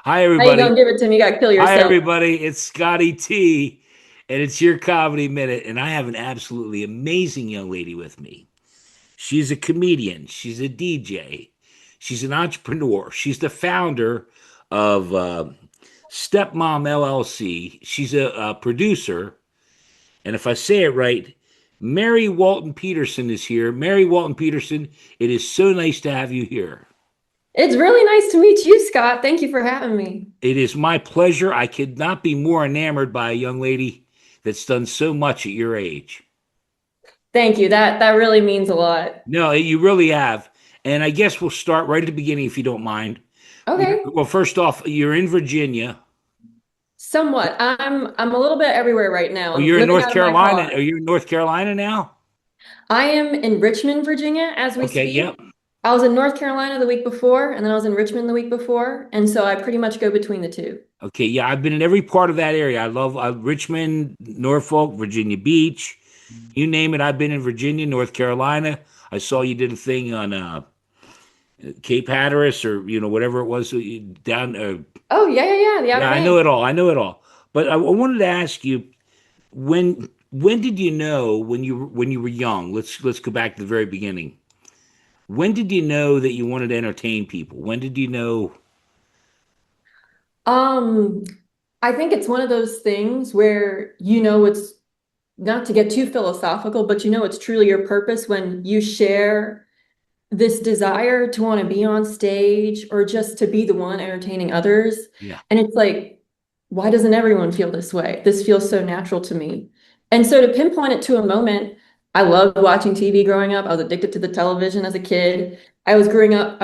Hi, How you gonna everybody. give it to me? You gotta kill Hi, yourself. everybody. It's Scotty T, and it's your comedy minute. And I have an absolutely amazing young lady with me. She's a comedian. She's a DJ. She's an entrepreneur. She's the founder of Stepmom LLC. She's a producer. And if I say it right, Mary Walton Peterson is here. Mary Walton Peterson, it is so nice to have you here. It's really nice to meet you, Scott. Thank you for having me. It is my pleasure. I could not be more enamored by a young lady that's done so much at your age. Thank you. That really means a lot. No, you really have. And I guess we'll start right at the beginning if you don't mind. Okay. Well, first off, you're in Virginia. Somewhat. I'm a little bit everywhere right now. Oh, I'm you're in living North out of my Carolina. Are car. you in North Carolina now? I am in Richmond, Virginia, as we Okay, yep. speak. I was in North Carolina the week before, and then I was in Richmond the week before, and so I pretty much go between the two. Okay, yeah, I've been in every part of that area. I love Richmond, Norfolk, Virginia Beach. You name it, I've been in Virginia, North Carolina. I saw you did a thing on Cape Hatteras or whatever it was down. Oh, yeah, yeah, yeah, the Outer Yeah, I know Banks. it all. I know it all. But I wanted to ask you when did you know when you were young? Let's go back to the very beginning. When did you know that you wanted to entertain people? When did you know? Um, I think it's one of those things where it's not to get too philosophical, but it's truly your purpose when you share this desire to want to be on stage or just to be the one entertaining others. Yeah, And it's like, why doesn't everyone feel this way? This feels so natural to me. And so to pinpoint it to a moment, I loved watching TV growing up. I was addicted to the television as a kid. I was growing up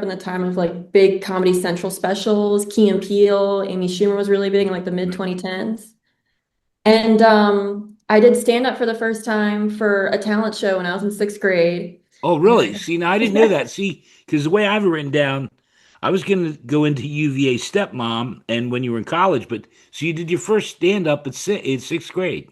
in the time of like big Comedy Central specials, Key and Peele, Amy Schumer was really big in like the mid right. 2010s. And I did stand up for the first time for a talent show when I was in sixth grade. Oh, really? And See, now I didn't know that. See, because the way I have it written down, I was going to go into UVA stepmom, and when you were in college, but so you did your first stand up in sixth grade.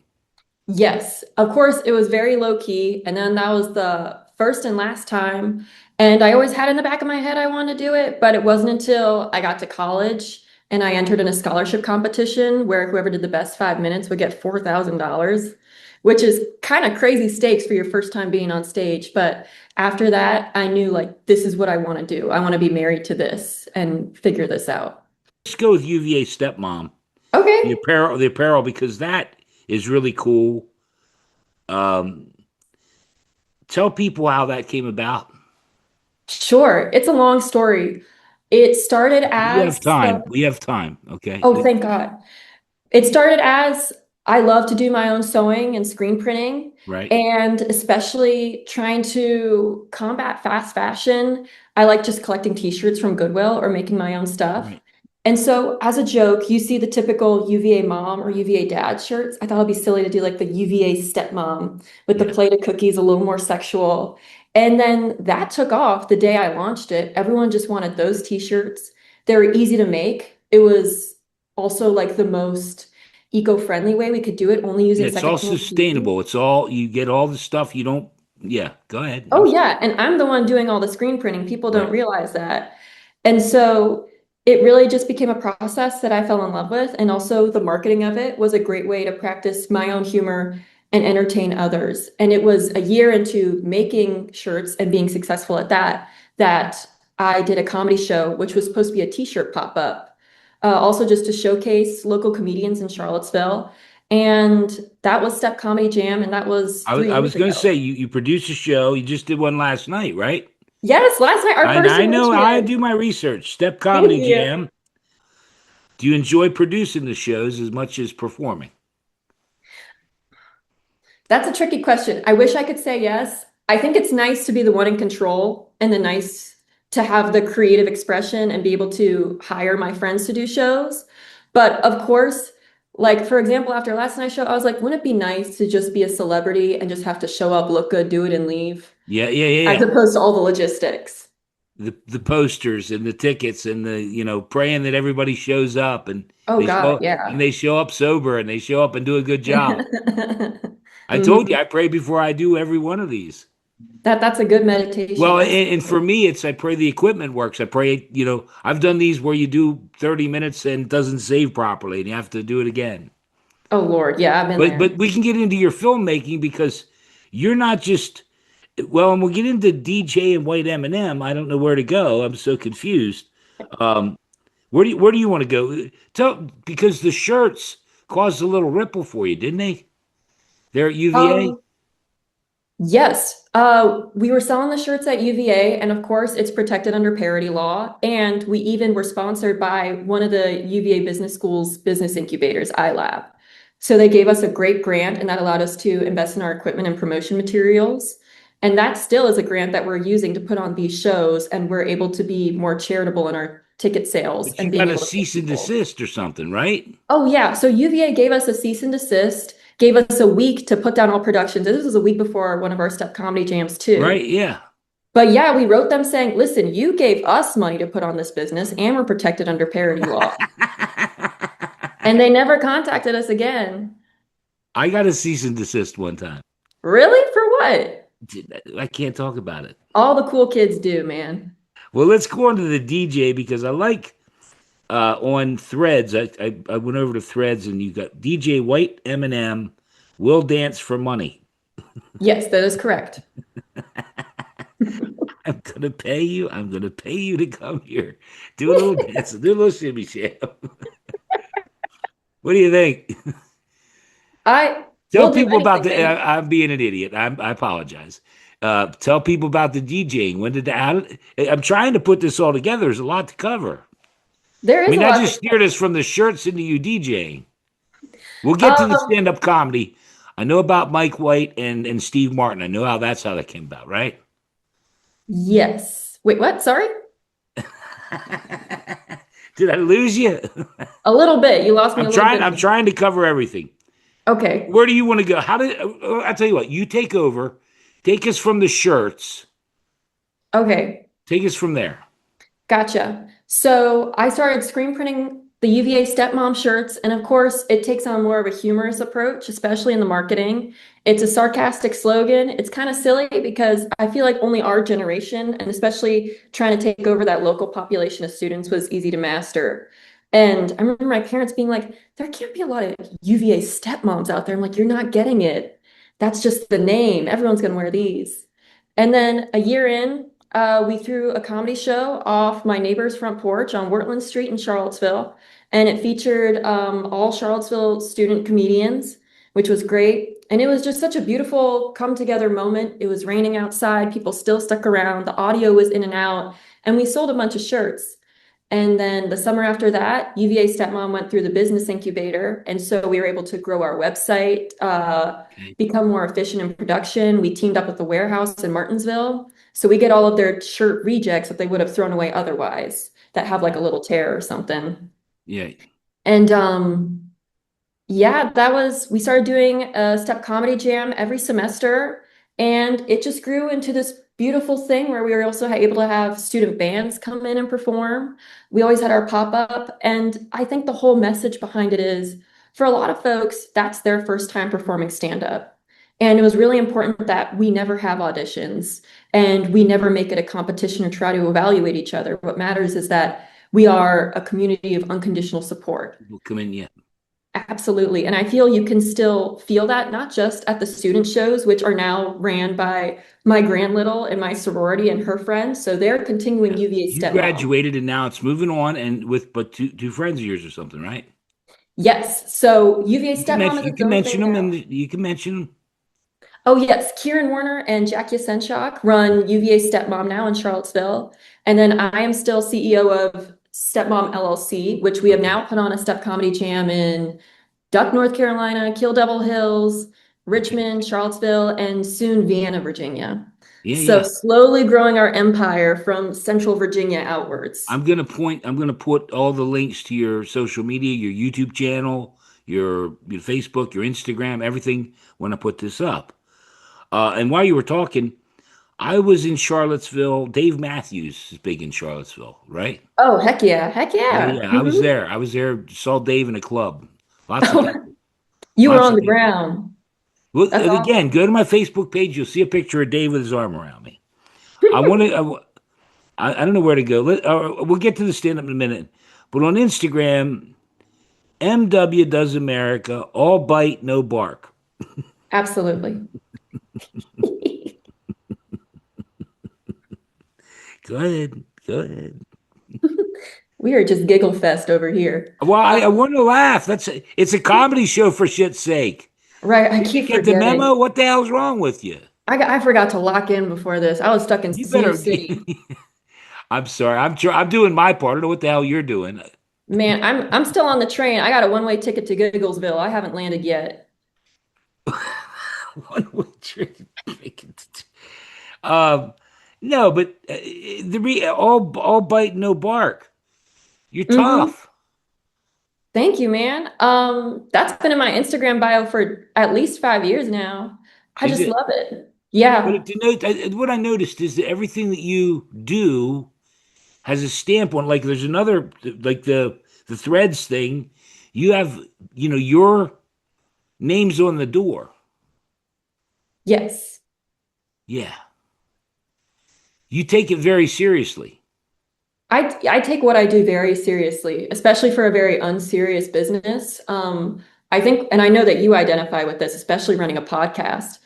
yes, of course, it was very low key. And then that was the first and last time. And I always had in the back of my head I wanted to do it, but it wasn't until I got to college and I entered in a scholarship competition where whoever did the best 5 minutes would get $4,000, which is kind of crazy stakes for your first time being on stage. But after that, I knew like this is what I want to do. I want to be married to this and figure this out. Let's go with UVA stepmom. The Okay. apparel, the apparel, because that is really cool. Um, Tell people how that came about. Sure. It's a long story. It started We have as, time. We have time. Okay. oh, thank God. It started as I love to do my own sewing and screen printing, Right. and especially trying to combat fast fashion. I like just collecting t-shirts from Goodwill or making my own stuff. Right. And so, as a joke, you see the typical UVA mom or UVA dad shirts. I thought it'd be silly to do like the UVA stepmom with the Yeah. plate of cookies, a little more sexual. And then that took off the day I launched it. Everyone just wanted those t-shirts. They were easy to make. It was also like the most eco-friendly way we could do it, only Yeah. using It's all second-hand pieces. sustainable. It's all you get all the stuff you don't. Yeah. Go ahead. Oh yeah, and I'm the one doing all the screen printing. People don't Right. realize that. And so it really just became a process that I fell in love with. And also the marketing of it was a great way to practice my own humor and entertain others. And it was a year into making shirts and being successful at that, that I did a comedy show, which was supposed to be a t-shirt pop-up, also just to showcase local comedians in Charlottesville. And that was Step Comedy Jam, and that was I was, three I was years going to say ago. you produced a show. You just did one last night, right? Yes, last night, our first I in know. I Richmond. do my research. Step Thank Comedy you. Jam. Do you enjoy producing the shows as much as performing? That's a tricky question. I wish I could say yes. I think it's nice to be the one in control and the nice to have the creative expression and be able to hire my friends to do shows. But of course, like for example, after last night's show, I was like, wouldn't it be nice to just be a celebrity and just have to show up, look good, do it, and leave, Yeah, yeah, yeah, as yeah. opposed to all the logistics? The posters and the tickets and the praying that everybody shows up and Oh God, yeah. they show up sober and they show up and do a good job. I told you Mhm. I pray before I do every one of these. That's a good meditation. Well, That's and for me, it's I pray the equipment works. I pray, I've done these where you do 30 minutes and it doesn't save properly and you have to do it again. oh Lord, yeah, I've been But there. we can get into your filmmaking because you're not just well, and we'll get into DJ and White M&M. I don't know where to go. I'm so confused. Um, where do you want to go? Tell because the shirts caused a little ripple for you, didn't they? There at UVA, Um, Yes, we were selling the shirts at UVA, and of course, it's protected under parity law. And we even were sponsored by one of the UVA Business School's business incubators, iLab. So they gave us a great grant, and that allowed us to invest in our equipment and promotion materials. And that still is a grant that we're using to put on these shows, and we're able to be more charitable in our ticket sales but you and being got a able to pay cease and people. desist or something, right? Oh yeah, so UVA gave us a cease and desist, gave us a week to put down all productions. This was a week before one of our step comedy jams too. Right? Yeah. But yeah, we wrote them saying, listen, you gave us money to put on this business and we're protected under parity law. And they never contacted us again. I got a cease and desist one time. Really? For what? I can't talk about it. All the cool kids do, man. Well, let's go on to the DJ because I like on Threads. I went over to Threads and you got DJ White Eminem will dance for money. Yes, that is correct. I'm gonna pay you. I'm gonna pay you to come here, do a little dance, do a little shimmy sham. What do you think? I Tell will do people about anything, the. man. I'm being an idiot. I apologize. Tell people about the DJing. When did the? I'm trying to put this all together. There's a lot to cover. There I is mean, a I lot to just steered us from the shirts into you DJing. We'll get to the um stand-up comedy. I know about Mike White and Steve Martin. I know how that came about, right? yes. Wait, what? Sorry? Did I lose you? A little bit. You lost me I'm a little trying. bit I'm there. trying to cover everything. Okay. Where do you want to go? How did I tell you what? You take over. Take us from the shirts. Okay. Take us from there. Gotcha. So I started screen printing the UVA stepmom shirts, and of course, it takes on more of a humorous approach, especially in the marketing. It's a sarcastic slogan. It's kind of silly because I feel like only our generation, and especially trying to take over that local population of students, was easy to master. And I remember my parents being like, there can't be a lot of UVA stepmoms out there. I'm like, you're not getting it. That's just the name. Everyone's going to wear these. And then a year in, we threw a comedy show off my neighbor's front porch on Wortland Street in Charlottesville, and it featured all Charlottesville student comedians, which was great. And it was just such a beautiful come together moment. It was raining outside, people still stuck around, the audio was in and out, and we sold a bunch of shirts. And then the summer after that, UVA Stepmom went through the business incubator. And so we were able to grow our website, Okay. become more efficient in production. We teamed up with the warehouse in Martinsville. So we get all of their shirt rejects that they would have thrown away otherwise that have like a little tear or something. Yeah. And yeah, we started doing a step comedy jam every semester, and it just grew into this beautiful thing where we were also able to have student bands come in and perform. We always had our pop-up, and I think the whole message behind it is for a lot of folks, that's their first time performing stand-up. And it was really important that we never have auditions and we never make it a competition or try to evaluate each other. What matters is that we are a community of unconditional support. We'll come in. Yeah. Absolutely. And I feel you can still feel that not just at the student shows, which are now ran by my grand little and my sorority and her friends. So they're continuing Yeah. UVA You stepmom. graduated and now it's moving on and with but two friends of yours or something, right? Yes. So UVA stepmom is You its can own mention thing them and now. you can mention them. Oh, yes. Kieran Warner and Jackie Senchak run UVA Stepmom now in Charlottesville. And then I am still CEO of Stepmom LLC, which we have Okay. now put on a step comedy jam in Duck, North Carolina, Kill Devil Hills, Okay. Richmond, Charlottesville, and soon Vienna, Virginia. Yeah, So yeah. slowly growing our empire from Central Virginia outwards. I'm gonna put all the links to your social media, your YouTube channel, your Facebook, your Instagram, everything when I put this up. And while you were talking, I was in Charlottesville. Dave Matthews is big in Charlottesville, right? Oh, heck yeah. Heck Yeah, yeah. yeah. I was there. I was there. Saw Dave in a club. Lots of Oh, people. you were Lots on of the people. ground. Well, That's and again, awesome. go to my Facebook page. You'll see a picture of Dave with his arm around me. I want to. I don't know where to go. We'll get to the stand up in a minute. But on Instagram, MW does America, all bite, no bark. Absolutely. Go ahead. Go ahead. We are just giggle fest over here. Well, I Um, want to laugh. It's a comedy show for shit's sake. right, I Did you keep get the memo? forgetting. What the hell's wrong with you? I forgot to lock in before this. I was stuck in You Sioux better. City. I'm sorry. I'm doing my part. I don't know what the hell you're doing. Man, I'm still on the train. I got a one-way ticket to Gigglesville. I haven't landed yet. One way trip. Um, no, but all bite, no bark. You're Hmm. tough. Thank you, man. That's been in my Instagram bio for at least 5 years now. I Is just it? love it. But Yeah. it denotes what I noticed is that everything that you do has a stamp on. Like there's another, like the threads thing. You have, your name's on the door. Yes. Yeah, you take it very seriously. I take what I do very seriously, especially for a very unserious business. I think, and I know that you identify with this, especially running a podcast,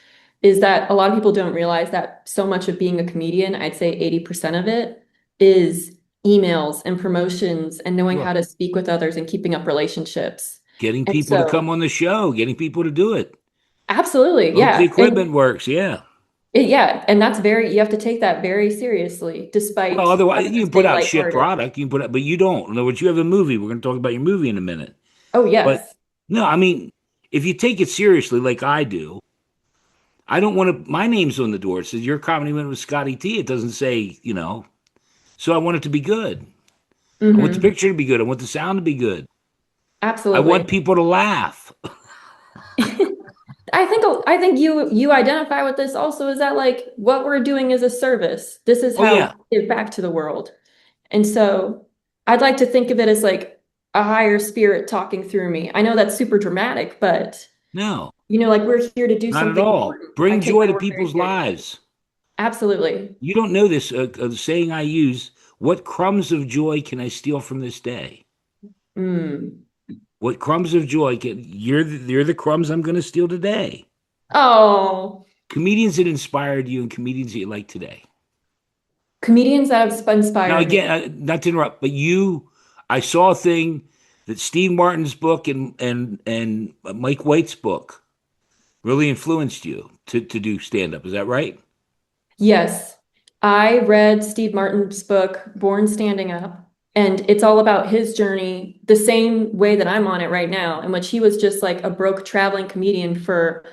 is that a lot of people don't realize that so much of being a comedian, I'd say 80% of it, is emails and promotions and knowing how Sure. to speak with others and keeping up relationships. Getting And people to so, come on the show, getting people to do it. absolutely, Hope the yeah. equipment works. Yeah. Yeah, and that's very, you have to take that very seriously, Well, despite otherwise having you to can put stay out shit lighthearted. product. You can put out, but you don't. In other words, you have a movie. We're going to talk about your movie in a minute. Oh, But yes. no, I mean, if you take it seriously, like I do, I don't want to. My name's on the door. It says your comedy went with Scotty T. It doesn't say, So I want it to be good. I want the Hmm. picture to be good. I want the sound to be good. I want Absolutely. people to laugh. I think you identify with this also, is that like what we're doing is a service. This is Oh how yeah, we give back to the world. And so I'd like to think of it as like a higher spirit talking through me. I know that's super dramatic, but no, like we're here to do not at something all. important. I Bring take joy my to work very people's seriously. lives. Absolutely. You don't know this. A saying I use: "What crumbs of joy can I steal from this day?" Mm. What crumbs of joy can you're the crumbs I'm going to steal today. Oh, Comedians that inspired you and comedians that you like today. comedians that have Now inspired me. again, not to interrupt, but I saw a thing that Steve Martin's book and Mike White's book really influenced you to do stand up. Is that right? Yes, I read Steve Martin's book, Born Standing Up, and it's all about his journey, the same way that I'm on it right now, in which he was just like a broke traveling comedian for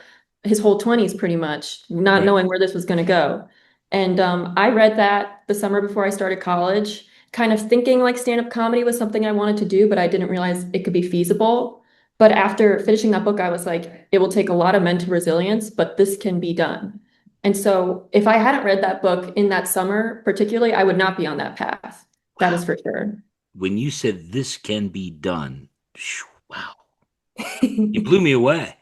his whole 20s, pretty much, not Right. knowing where this was going to go. And I read that the summer before I started college, kind of thinking like stand-up comedy was something I wanted to do, but I didn't realize it could be feasible. But after finishing that book, I was like, it will take a lot of mental resilience, but this can be done. And so if I hadn't read that book in that summer, particularly, I would not be on that path. That is Wow. for sure. When you said this can be done, wow, you blew me away.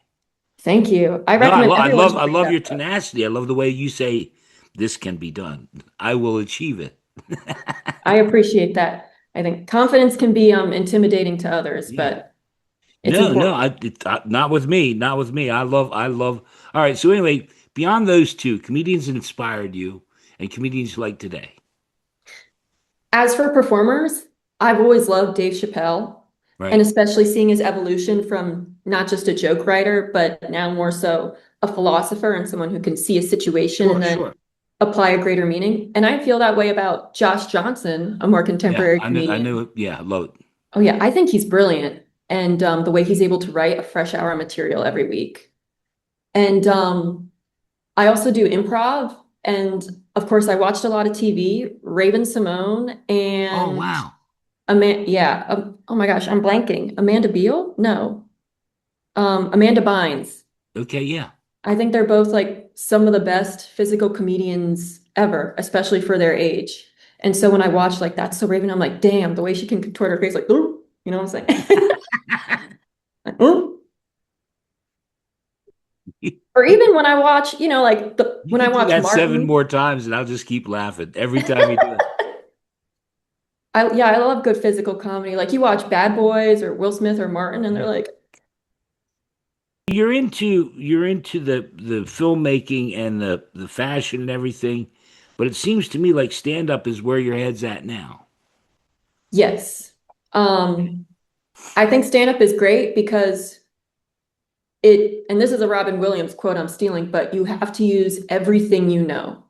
Thank you. I No, recommend everyone I should read love that your book. tenacity. I love the way you say this can be done. I will achieve it. I appreciate that. I think confidence can be intimidating to others, Yeah. but it's No, no, important. not with me. Not with me. I love. All right. So anyway, beyond those two, comedians that inspired you and comedians you like today. As for performers, I've always loved Dave Chappelle, and Right. especially seeing his evolution from not just a joke writer, but now more so a philosopher and someone who can see a situation and Sure, then sure. apply a greater meaning. And I feel that way about Josh Johnson, a more Yeah, contemporary I knew comedian. it. Yeah, I love it. Oh yeah, I think he's brilliant, and the way he's able to write a fresh hour of material every week. And I also do improv, and of course, I watched a lot of TV. Raven Simone Oh, and wow. Amanda. Yeah. Oh my gosh, I'm blanking. Amanda Beal? No. Amanda Bynes. Okay, yeah. I think they're both like some of the best physical comedians ever, especially for their age. And so when I watch like That's So Raven, I'm like, damn, the way she can contort her face, like, ooh, you know what I'm saying? Like, ooh. Or even when I watch, like You when I could do watch that seven Martin. more times, and I'll just keep laughing every time you do it. I love good physical comedy. Like you watch Bad Boys or Will Smith or Martin, and they're Yeah. like, You're into the filmmaking and the fashion and everything, but it seems to me like stand up is where your head's at now. yes. Um, I think stand-up is great because and this is a Robin Williams quote I'm stealing, but you have to use everything you know.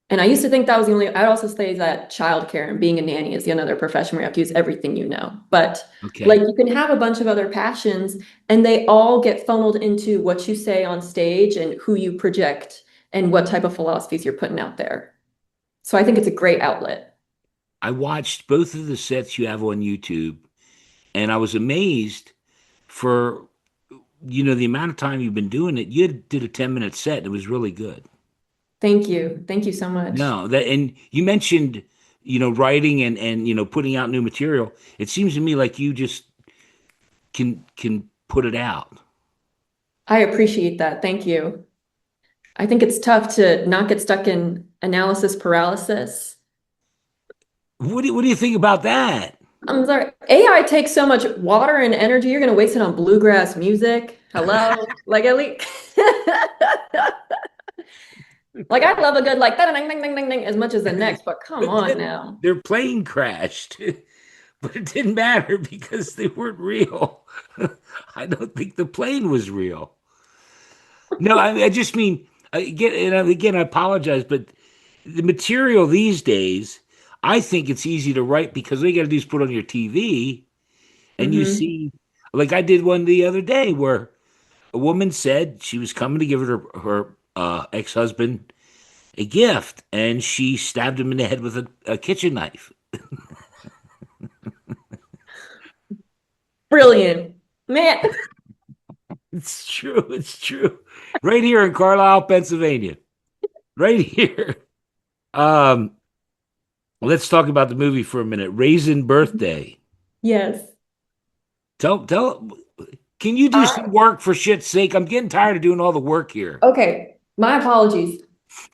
And I used to think that was the only, I'd also say that childcare and being a nanny is the another profession where you have to use everything you know. But like Okay. you can have a bunch of other passions and they all get funneled into what you say on stage and who you project and what type of philosophies you're putting out there. So I think it's a great outlet. I watched both of the sets you have on YouTube, and I was amazed for the amount of time you've been doing it. You did a 10-minute set. And it was really good. Thank you. Thank you so much. No, that and you mentioned writing and putting out new material. It seems to me like you just can put it out. I appreciate that. Thank you. I think it's tough to not get stuck in analysis paralysis. What do you think about that? I'm sorry, AI takes so much water and energy. You're going to waste it on bluegrass music. Hello? Like, at least, like, I love a good, like, ding, ding, ding, ding, ding, as much as the next, but come But on then now. their plane crashed, but it didn't matter because they weren't real. I don't think the plane was real. No, I just mean again, I apologize, but the material these days, I think it's easy to write because all you got to do is put on your TV and you Hmm. see, like I did one the other day where a woman said she was coming to give her ex-husband a gift, and she stabbed him in the head with a kitchen knife. Brilliant. Man, It's true. It's true. Right here in Carlisle, Pennsylvania. Right here. Um, let's talk about the movie for a minute. Raisin Birthday. yes. Tell. Can you do some work for shit's sake? I'm getting tired of doing all the work here. Okay, my apologies.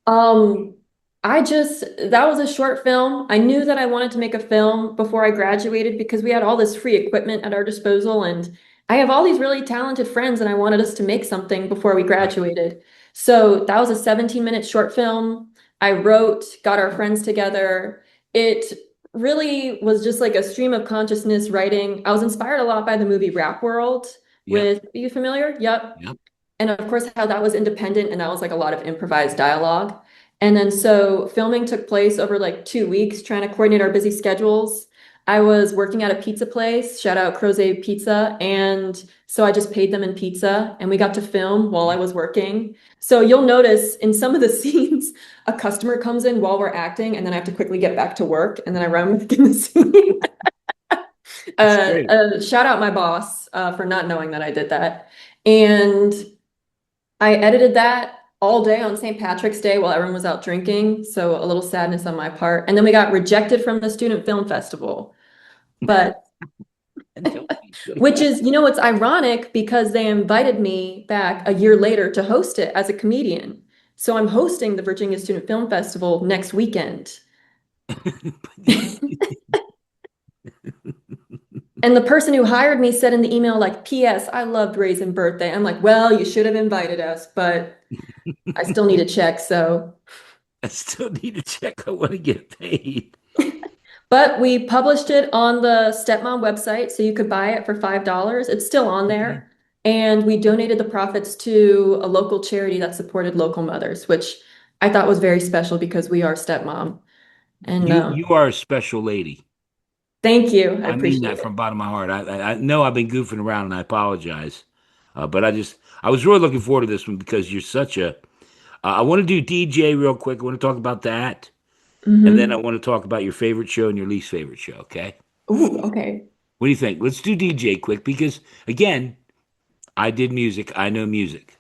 Um, that was a short film. I knew that I wanted to make a film before I graduated because we had all this free equipment at our disposal, and I have all these really talented friends, and I wanted us to make something before we Right. graduated. So that was a 17-minute short film. I wrote, got our friends together. It really was just like a stream of consciousness writing. I was inspired a lot by the movie Rap World Yep. are you familiar? Yep. Yep. And of course, how that was independent and that was like a lot of improvised dialogue. And then so filming took place over like 2 weeks, trying to coordinate our busy schedules. I was working at a pizza place, shout out Croze Pizza. And so I just paid them in pizza and we got to film while I was working. So you'll notice in some of the scenes, a customer comes in while we're acting, and then I have to quickly get back to work and then I run back in the scene. That's great. Shout out my boss for not knowing that I did that. And I edited that all day on St. Patrick's Day while everyone was out drinking. So a little sadness on my part. And then we got rejected from the Student Film Festival. But And don't be so which bad. is, what's ironic because they invited me back a year later to host it as a comedian. So I'm hosting the Virginia Student Film Festival next weekend. And the person who hired me said in the email, like, P.S. I loved Raisin Birthday. I'm like, well, you should have invited us, but I still need a check. So I still need to check. I want to get paid. but we published it on the Stepmom website, so you could buy it for $5. It's still on Okay. there. And we donated the profits to a local charity that supported local mothers, which I thought was very special because we are stepmom. And You are a special lady. thank you. I I mean appreciate that it. from the bottom of my heart. I know I've been goofing around and I apologize. But I was really looking forward to this one because you're such a. I want to do DJ real quick. I want to talk about that. And then I Hmm. want to talk about your favorite show and your least favorite show. Okay. Ooh, okay. What do you think? Let's do DJ quick because, again, I did music. I know music.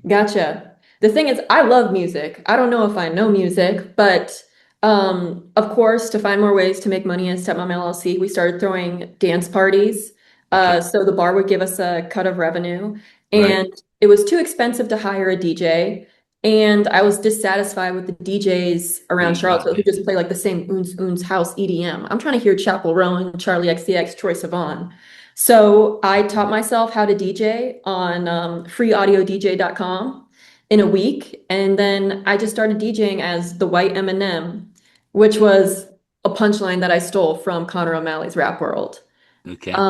Gotcha. The thing is, I love music. I don't know if I know music, but of course, to find more ways to make money as Stepmom LLC, we started throwing dance parties. Okay. So the bar would give us a cut of revenue, Right. and it was too expensive to hire a DJ, and I was dissatisfied with the DJs Yeah, around yeah, Charlottesville who yeah. just play like the same oons oons house EDM. I'm trying to hear Chapel Roan, Charlie XCX, Troy Sivan. So I taught myself how to DJ on freeaudiodj.com in a week, and then I just started DJing as the White Eminem, which was a punchline that I stole from Conor O'Malley's Rap World. Okay.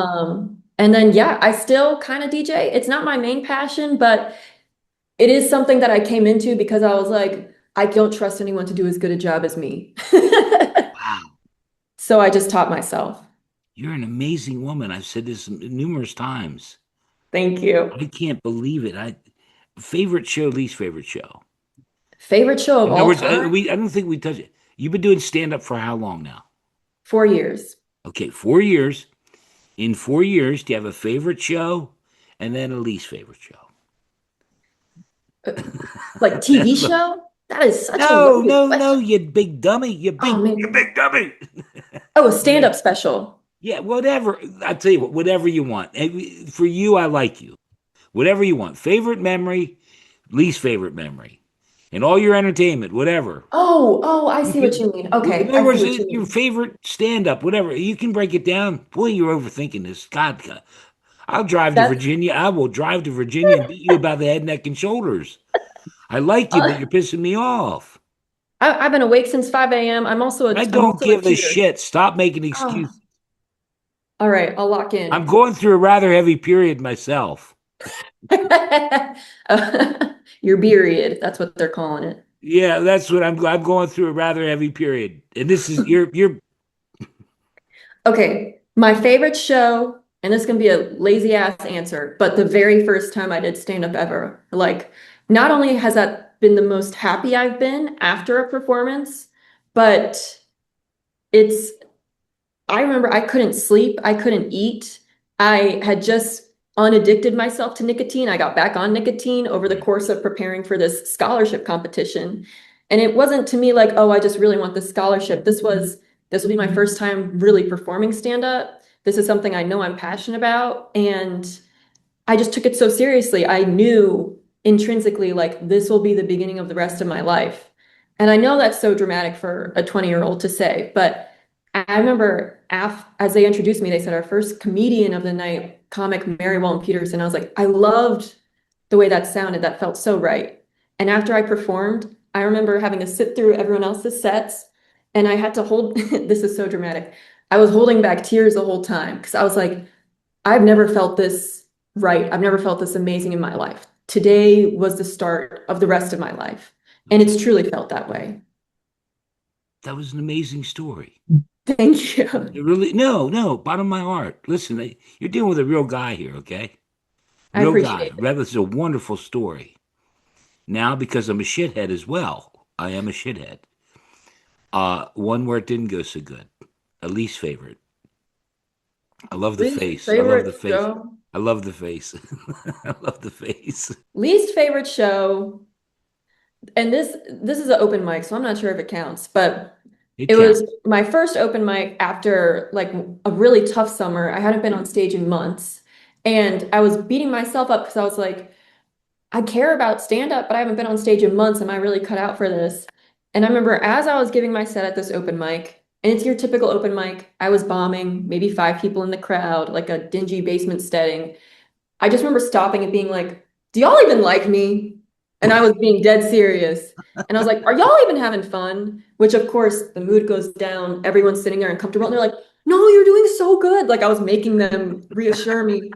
And then yeah, I still kind of DJ. It's not my main passion, but it is something that I came into because I was like, I don't trust anyone to do as good a job as me. Wow. So I just taught myself. You're an amazing woman. I've said this numerous times. Thank you. I can't believe it. Favorite show, least favorite show. Favorite show of In other all words, time? I don't think we touch it. You've been doing stand up for how long now? 4 years. Okay, 4 years. In 4 years, do you have a favorite show and then a least favorite show? Uh, Like TV That's the show? That is such a no, loaded no, no, question. you big dummy, Oh you man. big dummy. Oh, a Yeah, stand-up special. yeah, whatever. I tell you what, whatever you want. For you, I like you. Whatever you want. Favorite memory, least favorite memory, and all your entertainment, whatever. Oh, I You see what can, you mean. in Okay, other I see words, what you your mean. favorite stand up, whatever. You can break it down. Boy, you're overthinking this. God, I'll drive to That's Virginia. I will drive to Virginia and beat you about the head, neck, and shoulders. I like you, but uh, you're pissing me off. I've been awake since 5 a.m. I I'm don't also a give a tutor. shit. Stop making Oh, excuses. all right, I'll lock I'm in. going through a rather heavy period myself. Your period. That's what they're calling it. Yeah, that's what I'm going through a rather heavy period. And this is you're Okay, my favorite show, and this can be a lazy ass answer, but the very first time I did stand up ever, like, not only has that been the most happy I've been after a performance, but it's I remember I couldn't sleep, I couldn't eat. I had just unaddicted myself to nicotine. I got back on nicotine over the right. course of preparing for this scholarship competition. And it wasn't to me like, oh, I just really want this scholarship. This will be my first time really performing stand up. This is something I know I'm passionate about. And I just took it so seriously. I knew intrinsically, like, this will be the beginning of the rest of my life. And I know that's so dramatic for a 20-year-old to say, but I remember as they introduced me, they said our first comedian of the night, comic Mary Walton Petersen. I was like, I loved the way that sounded. That felt so right. And after I performed, I remember having to sit through everyone else's sets, and I had to hold, this is so dramatic. I was holding back tears the whole time because I was like, I've never felt this right. I've never felt this amazing in my life. Today was the start of the rest of my life. And Okay. it's truly felt that way. That was an amazing story. Thank you. It really no, no, bottom of my heart. Listen, you're dealing with a real guy here, okay? I Real guy. appreciate it. That was a wonderful story. Now, because I'm a shithead as well, I am a shithead. One where it didn't go so good. A least favorite. I love the Least face. I love the favorite face. show. I love the face. I love the face. Least favorite show. And this is an open mic, so I'm not sure if it counts, but It it was counts. my first open mic after like a really tough summer. I hadn't been on stage in months. And I was beating myself up because I was like, I care about stand up, but I haven't been on stage in months. Am I really cut out for this? And I remember as I was giving my set at this open mic, and it's your typical open mic, I was bombing, maybe 5 people in the crowd, like a dingy basement setting. I just remember stopping and being like, do y'all even like me? And I was being dead serious. And I was like, are y'all even having fun? Which, of course, the mood goes down. Everyone's sitting there uncomfortable. And they're like, no, you're doing so good. Like I was making them reassure me.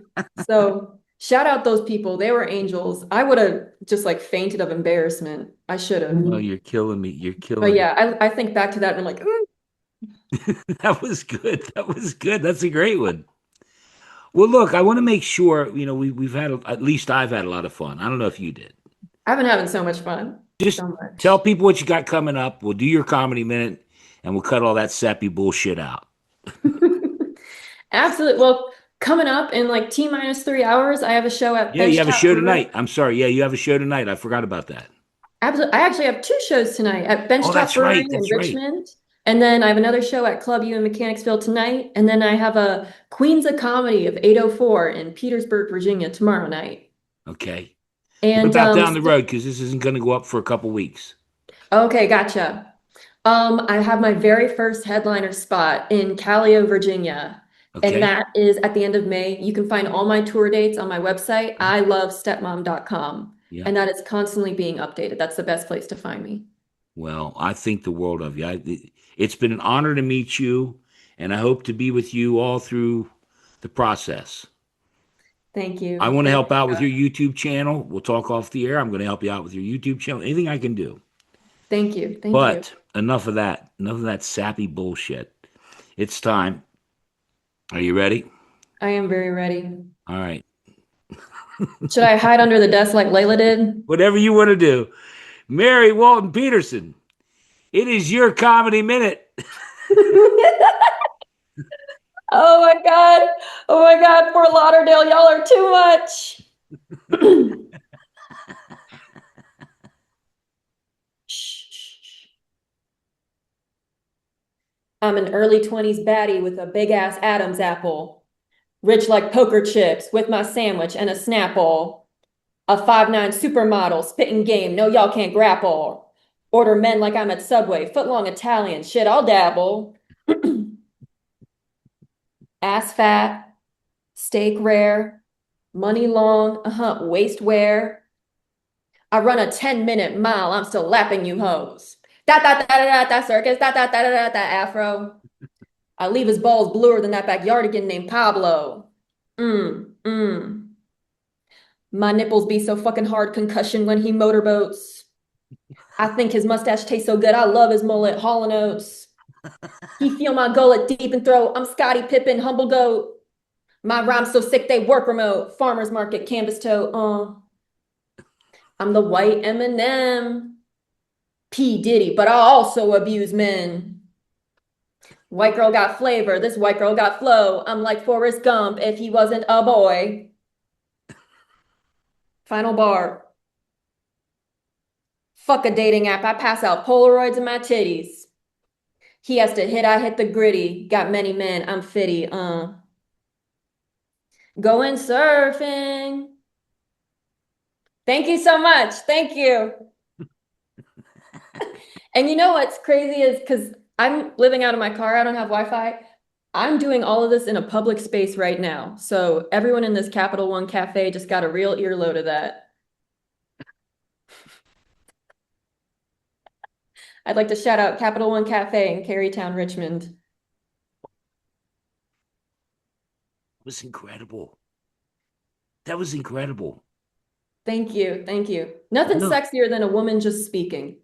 So shout out those people. They were angels. I would have just like fainted of embarrassment. I should have. Oh, you're killing me. You're But killing me. yeah, I think back to that and I'm like, "Mm." That was good. That was good. That's a great one. Well, look, I want to make sure, we've had, at least I've had a lot of fun. I don't know if you did. I've been having so much fun. Just So tell much. people what you got coming up. We'll do your comedy minute and we'll cut all that sappy bullshit out. Absolutely. Well, coming up in like T minus 3 hours, I have a show at Yeah, you have a Benchtop show Brewery. tonight. I'm sorry. Yeah, you have a show tonight. I forgot about that. Absolutely. I actually have two shows tonight at Oh, Benchtop that's Brewery right. in That's right. Richmond. And then I have another show at Club U in Mechanicsville tonight. And then I have a Queens of Comedy of 804 in Petersburg, Virginia tomorrow night. Okay. What And about down the road? Because this isn't going to go up for a couple weeks. okay, gotcha. I have my very first headliner spot in Callio, Virginia, and Okay. that is at the end of May. You can find all my tour dates on my website, ilovestepmom.com, Yeah. and that is constantly being updated. That's the best place to find me. Well, I think the world of you. It's been an honor to meet you, and I hope to be with you all through the process. Thank I you. want to Thank help you, out with Scott. your YouTube channel. We'll talk off the air. I'm going to help you out with your YouTube channel. Anything I can do. Thank you. Thank you. But enough of that. Enough of that sappy bullshit. It's time. Are you ready? I am very ready. All right. Should I hide under the desk like Layla did? Whatever you want to do. Mary Walton Petersen, it is your comedy minute. Oh my God. Oh my God. Fort Lauderdale, y'all are too much. Shh, shh, shh. I'm an early 20s baddie with a big ass Adam's apple. Rich like poker chips with my sandwich and a Snapple. A 5'9" supermodel, spitting game, no y'all can't grapple. Order men like I'm at Subway, footlong Italian, shit, I'll dabble. Ass fat, steak rare, money long, waist wear. I run a 10-minute mile, I'm still lapping you hoes. Da da da da da da circus, da da da da da da afro. I leave his balls bluer than that backyardigan named Pablo. Mm. My nipples be so fucking hard concussion when he motorboats. I think his mustache tastes so good. I love his mullet, Hall and Oates. He feel my gullet deep in throat. I'm Scotty Pippen, humble goat. My rhymes so sick they work remote. Farmers market, canvas toe. I'm the white Eminem. P Diddy, but I also abuse men. White girl got flavor. This white girl got flow. I'm like Forrest Gump if he wasn't a boy. Final bar. Fuck a dating app. I pass out Polaroids in my titties. He has to hit, I hit the gritty. Got many men, I'm fitty. Going surfing. Thank you so much. Thank you. And you know what's crazy is because I'm living out of my car, I don't have Wi-Fi. I'm doing all of this in a public space right now. So everyone in this Capital One cafe just got a real earload of that. I'd like to shout out Capital One Cafe in Carytown, Richmond. It was incredible. That was incredible. Thank you. Thank you. Nothing No, sexier than a woman just speaking.